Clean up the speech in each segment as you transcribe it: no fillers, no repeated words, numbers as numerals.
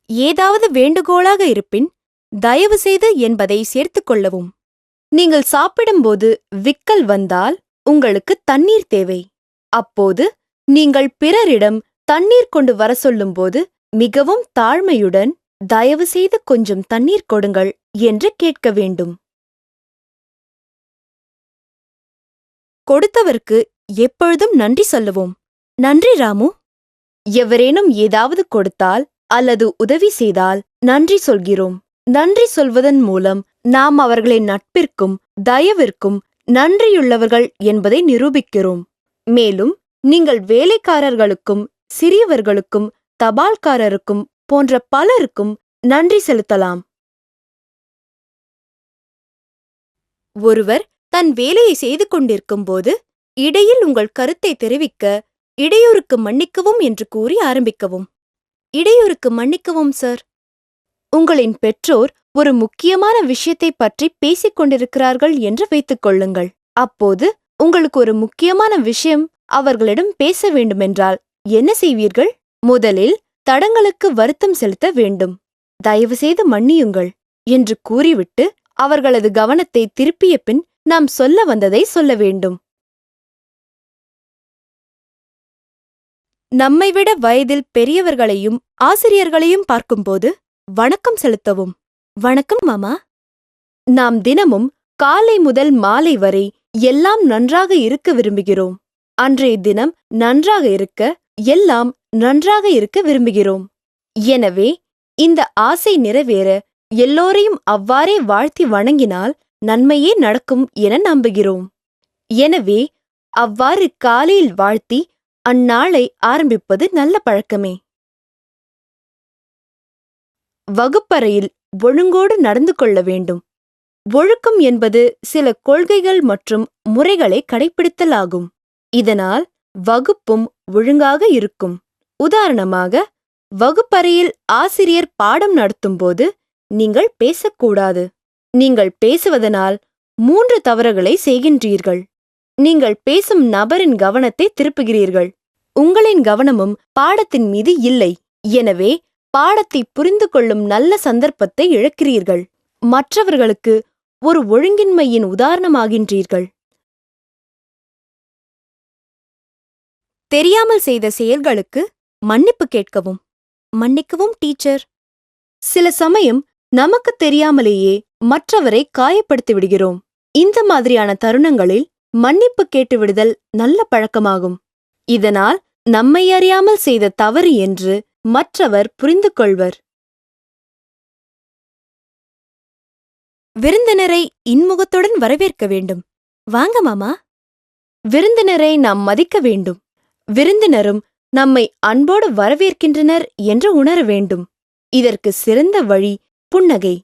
ஏதாவது வேண்டுகோளாக இருப்பின் தயவு செய்து என்பதை சேர்த்துக் கொள்ளவும். நீங்கள் சாப்பிடும்போது விக்கல் வந்தால் உங்களுக்கு தண்ணீர் தேவை. அப்போது நீங்கள் பிறரிடம் தண்ணீர் கொண்டு வர சொல்லும்போது மிகவும் தாழ்மையுடன் தயவு செய்து கொஞ்சம் தண்ணீர் கொடுங்கள் என்று கேட்க வேண்டும். கொடுத்தவருக்கு எப்பொழுதும் நன்றி சொல்லுவோம். நன்றி ராமு. எவரேனும் ஏதாவது கொடுத்தால் அல்லது உதவி செய்தால் நன்றி சொல்கிறோம். நன்றி சொல்வதன் மூலம் நாம் அவர்களின் நட்பிற்கும் தயவிற்கும் நன்றியுள்ளவர்கள் என்பதை நிரூபிக்கிறோம். மேலும் நீங்கள் வேலைக்காரர்களுக்கும் சிறியவர்களுக்கும் தபால்காரருக்கும் போன்ற பலருக்கும் நன்றி செலுத்தலாம். ஒருவர் தன் வேலையை செய்து கொண்டிருக்கும்போது இடையில் உங்கள் கருத்தை தெரிவிக்க இடையூறுக்கு மன்னிக்கவும் என்று கூறி ஆரம்பிக்கவும். இடையூறுக்கு மன்னிக்கவும் சார். உங்களின் பெற்றோர் ஒரு முக்கியமான விஷயத்தை பற்றி பேசிக் கொண்டிருக்கிறார்கள் என்று வைத்துக் கொள்ளுங்கள். அப்போது உங்களுக்கு ஒரு முக்கியமான விஷயம் அவர்களிடம் பேச வேண்டுமென்றால் என்ன செய்வீர்கள்? முதலில் தடங்களுக்கு வருத்தம் செலுத்த வேண்டும். தயவு செய்து மன்னியுங்கள் என்று கூறிவிட்டு அவர்களது கவனத்தை திருப்பிய பின் நாம் சொல்ல வந்ததை சொல்ல வேண்டும். நம்மைவிட வயதில் பெரியவர்களையும் ஆசிரியர்களையும் பார்க்கும்போது வணக்கம் செலுத்தவும். வணக்கம் மாமா. நாம் தினமும் காலை முதல் மாலை வரை எல்லாம் நன்றாக இருக்க விரும்புகிறோம். அன்றைய தினம் நன்றாக இருக்க எல்லாம் நன்றாக இருக்க விரும்புகிறோம். எனவே இந்த ஆசை நிறைவேற எல்லோரையும் அவ்வாறே வாழ்த்தி வணங்கினால் நன்மையே நடக்கும் என நம்புகிறோம். எனவே அவ்வாறு காலையில் வாழ்த்தி அந்நாளை ஆரம்பிப்பது நல்ல பழக்கமே. வகுப்பறையில் ஒழுங்கோடு நடந்து கொள்ள வேண்டும். ஒழுக்கம் என்பது சில கொள்கைகள் மற்றும் முறைகளை கடைப்பிடித்தல் ஆகும். இதனால் வகுப்பும் ஒழுங்காக இருக்கும். உதாரணமாக, வகுப்பறையில் ஆசிரியர் பாடம் நடத்தும்போது நீங்கள் பேசக்கூடாது. நீங்கள் பேசுவதனால் 3 தவறுகளை செய்கின்றீர்கள். நீங்கள் பேசும் நபரின் கவனத்தை திருப்புகிறீர்கள். உங்களின் கவனமும் பாடத்தின் மீது இல்லை. எனவே பாடத்தை புரிந்து கொள்ளும் நல்ல சந்தர்ப்பத்தை இழக்கிறீர்கள். மற்றவர்களுக்கு ஒரு ஒழுங்கின்மையின் உதாரணமாகின்றீர்கள். தெரியாமல் செய்த செயல்களுக்கு மன்னிப்பு கேட்கவும். மன்னிக்கவும் டீச்சர். சில சமயம் நமக்கு தெரியாமலேயே மற்றவரை காயப்படுத்தி விடுகிறோம். இந்த மாதிரியான தருணங்களில் மன்னிப்பு கேட்டுவிடுதல் நல்ல பழக்கமாகும். இதனால் நம்மை அறியாமல் செய்த தவறு என்று மற்றவர் புரிந்து கொள்வர். விருந்தினரை இன்முகத்துடன் வரவேற்க வேண்டும். வாங்க மாமா. விருந்தினரை நாம் மதிக்க வேண்டும். விருந்தினரும் நம்மை அன்போடு வரவேற்கின்றனர் என்று உணர வேண்டும். இதற்கு சிறந்த வழி புன்னகை.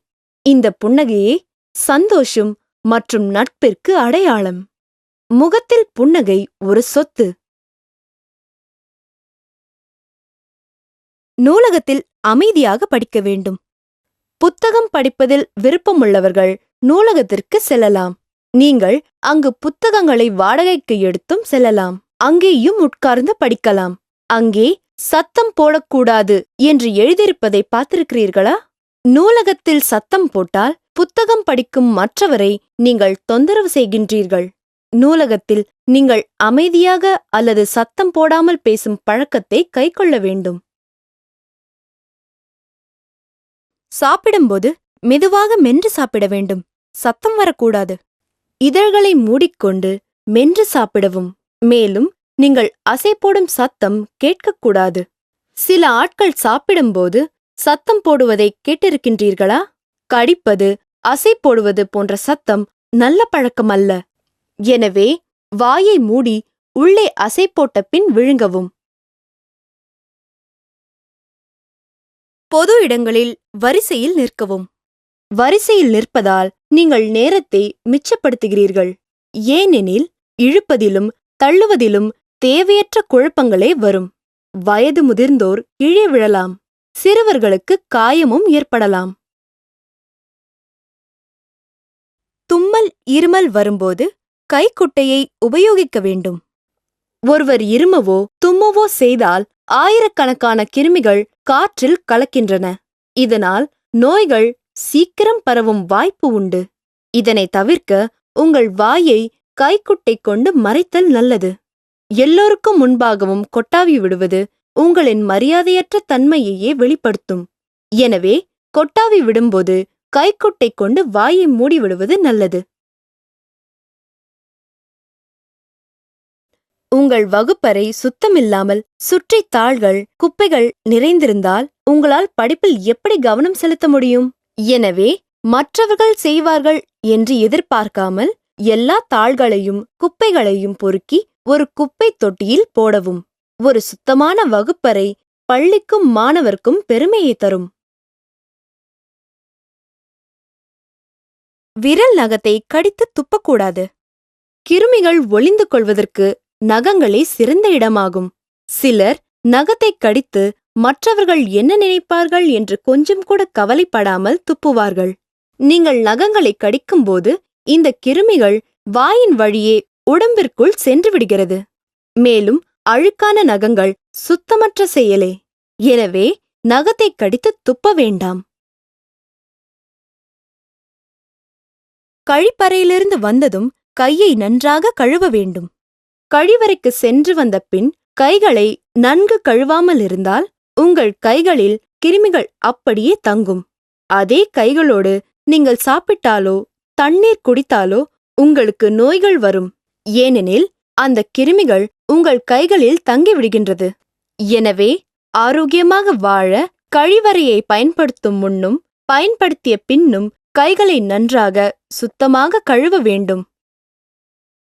இந்த புன்னகையே சந்தோஷம் மற்றும் நட்பிற்கு அடையாளம். முகத்தில் புன்னகை ஒரு சொத்து. நூலகத்தில் அமைதியாக படிக்க வேண்டும். புத்தகம் படிப்பதில் விருப்பமுள்ளவர்கள் நூலகத்திற்கு செல்லலாம். நீங்கள் அங்கு புத்தகங்களை வாடகைக்கு எடுத்தும் செல்லலாம். அங்கேயும் உட்கார்ந்து படிக்கலாம். அங்கே சத்தம் போடக்கூடாது என்று எழுதியிருப்பதை பார்த்திருக்கிறீர்களா? நூலகத்தில் சத்தம் போட்டால் புத்தகம் படிக்கும் மற்றவரை நீங்கள் தொந்தரவு செய்கின்றீர்கள். நூலகத்தில் நீங்கள் அமைதியாக அல்லது சத்தம் போடாமல் பேசும் பழக்கத்தை கைக்கொள்ள வேண்டும். சாப்பிடும்போது மெதுவாக மென்று சாப்பிட வேண்டும். சத்தம் வரக்கூடாது. இதழ்களை மூடிக்கொண்டு மென்று சாப்பிடவும். மேலும் நீங்கள் அசை போடும் சத்தம் கேட்கக்கூடாது. சில ஆட்கள் சாப்பிடும்போது சத்தம் போடுவதை கேட்டிருக்கின்றீர்களா? கடிப்பது, அசை போடுவது போன்ற சத்தம் நல்ல பழக்கமல்ல. எனவே வாயை மூடி உள்ளே அசை போட்ட பின் விழுங்கவும். பொது இடங்களில் வரிசையில் நிற்கவும். வரிசையில் நிற்பதால் நீங்கள் நேரத்தை மிச்சப்படுத்துகிறீர்கள். ஏனெனில் இழுப்பதிலும் தள்ளுவதிலும் தேவையற்ற குழப்பங்களே வரும். வயது முதிர்ந்தோர் கீழே விழலாம். சிறுவர்களுக்கு காயமும் ஏற்படலாம். தும்மல், இருமல் வரும்போது கைக்குட்டையை உபயோகிக்க வேண்டும். ஒருவர் இருமவோ தும்மவோ செய்தால் ஆயிரக்கணக்கான கிருமிகள் காற்றில் கலக்கின்றன. இதனால் நோய்கள் சீக்கிரம் பரவும் வாய்ப்பு உண்டு. இதனை தவிர்க்க உங்கள் வாயை கைக்குட்டை கொண்டு மறைத்தல் நல்லது. எல்லோருக்கும் முன்பாகவும் கொட்டாவி விடுவது உங்களின் மரியாதையற்ற தன்மையையே வெளிப்படுத்தும். எனவே கொட்டாவி விடும்போது கைக்குட்டை கொண்டு வாயை மூடிவிடுவது நல்லது. உங்கள் வகுப்பறை சுத்தமில்லாமல் சுற்றி தாள்கள், குப்பைகள் நிறைந்திருந்தால் உங்களால் படிப்பில் எப்படி கவனம் செலுத்த முடியும்? எனவே மற்றவர்கள் செய்வார்கள் என்று எதிர்பார்க்காமல் எல்லா தாள்களையும் குப்பைகளையும் பொறுக்கி ஒரு குப்பை தொட்டியில் போடவும். ஒரு சுத்தமான வகுப்பறை பள்ளிக்கும் மாணவர்க்கும் பெருமையை தரும். விரல் நகத்தை கடித்து துப்பக்கூடாது. கிருமிகள் ஒளிந்து கொள்வதற்கு நகங்களே சிறந்த இடமாகும். சிலர் நகத்தை கடித்து மற்றவர்கள் என்ன நினைப்பார்கள் என்று கொஞ்சம் கூட கவலைப்படாமல் துப்புவார்கள். நீங்கள் நகங்களை கடிக்கும்போது இந்த கிருமிகள் வாயின் வழியே உடம்பிற்குள் சென்று விடுகிறது. மேலும் அழுக்கான நகங்கள் சுத்தமற்ற செயலே. எனவே நகத்தை கடித்து துப்ப வேண்டாம். கழிப்பறையிலிருந்து வந்ததும் கையை நன்றாக கழுவ வேண்டும். கழிவறைக்கு சென்று வந்த பின் கைகளை நன்கு கழுவாமல் இருந்தால் உங்கள் கைகளில் கிருமிகள் அப்படியே தங்கும். அதே கைகளோடு நீங்கள் சாப்பிட்டாலோ தண்ணீர் குடித்தாலோ உங்களுக்கு நோய்கள் வரும். ஏனெனில் அந்த கிருமிகள் உங்கள் கைகளில் தங்கிவிடுகின்றது. எனவே ஆரோக்கியமாக வாழ கழிவறையை பயன்படுத்தும் முன்னும் பயன்படுத்திய பின்னும் கைகளை நன்றாக சுத்தமாக கழுவ வேண்டும்.